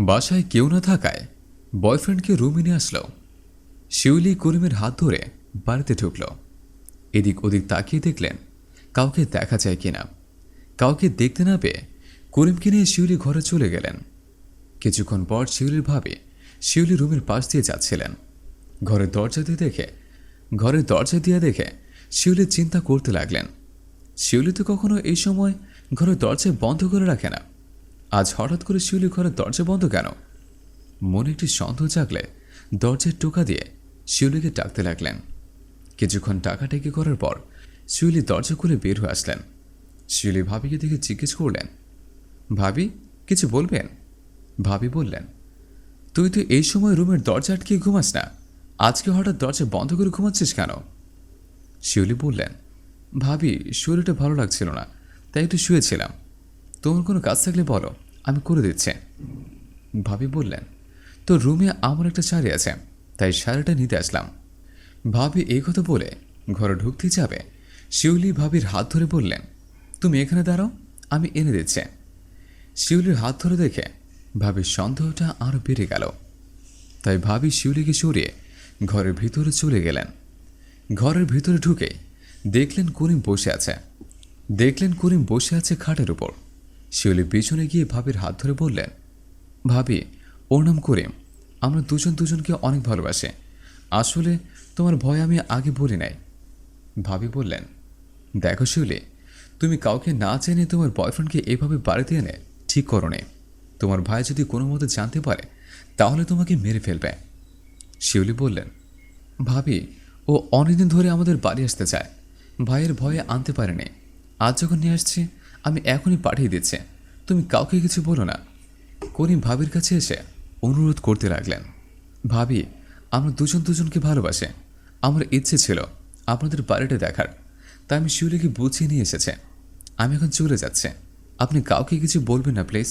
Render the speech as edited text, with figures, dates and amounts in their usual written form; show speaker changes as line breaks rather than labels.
বাসায় কেউ না থাকায় বয়ফ্রেন্ডকে রুমে নিয়ে আসলো। শিউলি করিমের হাত ধরে বাড়িতে ঢুকল। এদিক ওদিক তাকিয়ে দেখলেন কাউকে দেখা যায় কিনা। কাউকে দেখতে না পেয়ে করিমকে নিয়ে শিউলি ঘরে চলে গেলেন। কিছুক্ষণ পর শিউলির ভাবি শিউলি রুমের পাশ দিয়ে যাচ্ছিলেন। ঘরের দরজা দিয়ে দেখে শিউলি চিন্তা করতে লাগলেন। শিউলি তো কখনো এই সময় ঘরের দরজা বন্ধ করে রাখে না। আজ হঠাৎ করে শিউলি ঘরের দরজা বন্ধ কেন? মনে একটি সন্দেহ জাগলে দরজায় টোকা দিয়ে শিউলিকে ডাকতে লাগলেন। কিছুক্ষণ টাকাটাকি করার পর শিউলি দরজা খুলে বের হয়ে আসলেন। শিউলি ভাবিকে দেখে জিজ্ঞেস করলেন, ভাবি কিছু বলবেন? ভাবি বললেন, তুই তো এই সময় রুমের দরজা আটকে ঘুমাস না, আজকে হঠাৎ দরজা বন্ধ করে ঘুমাচ্ছিস কেন? শিউলি বললেন, ভাবি শরীরটা ভালো লাগছিল না, তাই একটু শুয়েছিলাম। তোমার কোনো কাজ থাকলে বলো, আমি করে দিচ্ছি। ভাবি বললেন, তোর রুমে আমার একটা শাড়ি আছে, তাই শাড়িটা নিতে আসলাম। ভাবি এই কথা বলে ঘরে ঢুকতে যাবে শিউলি ভাবির হাত ধরে বললেন, তুমি এখানে দাঁড়াও, আমি এনে দিচ্ছি। শিউলির হাত ধরে দেখে ভাবির সন্দেহটা আরও বেড়ে গেল। তাই ভাবি শিউলিকে সরিয়ে ঘরের ভিতরে চলে গেলেন। ঘরের ভিতরে ঢুকে দেখলেন করিম বসে আছে খাটের উপর। শিউলি পিছনে গিয়ে ভাবির হাত ধরে বললেন, ভাবি ওর নাম করিম, আমরা দুজন দুজনকে অনেক ভালোবাসি। আসলে তোমার ভয় আমি আগে বলি নাই। ভাবি বললেন, দেখো শিউলি, তুমি কাউকে না জেনে তোমার বয়ফ্রেন্ডকে এভাবে বাড়িতে এনে ঠিক করো নি। তোমার ভাই যদি কোনো মতে জানতে পারে তাহলে তোমাকে মেরে ফেলবে। শিউলি বললেন, ভাবি ও অনেকদিন ধরে আমাদের বাড়ি আসতে চায়, ভাইয়ের ভয়ে আনতে পারেনি। আজ যখন নিয়ে আসছি আমি এখনই পাঠিয়ে দিচ্ছি, তুমি কাউকে কিছু বলো না। করিম ভাবির কাছে এসে অনুরোধ করতে লাগলেন, ভাবি আমরা দুজন দুজনকে ভালোবাসে, আমার ইচ্ছে ছিল আপনাদের বাড়িটা দেখার, তাই আমি শিউলিকে বুঝিয়ে নিয়ে এসেছে। আমি এখন চলে যাচ্ছে, আপনি কাউকে কিছু বলবেন না প্লিজ।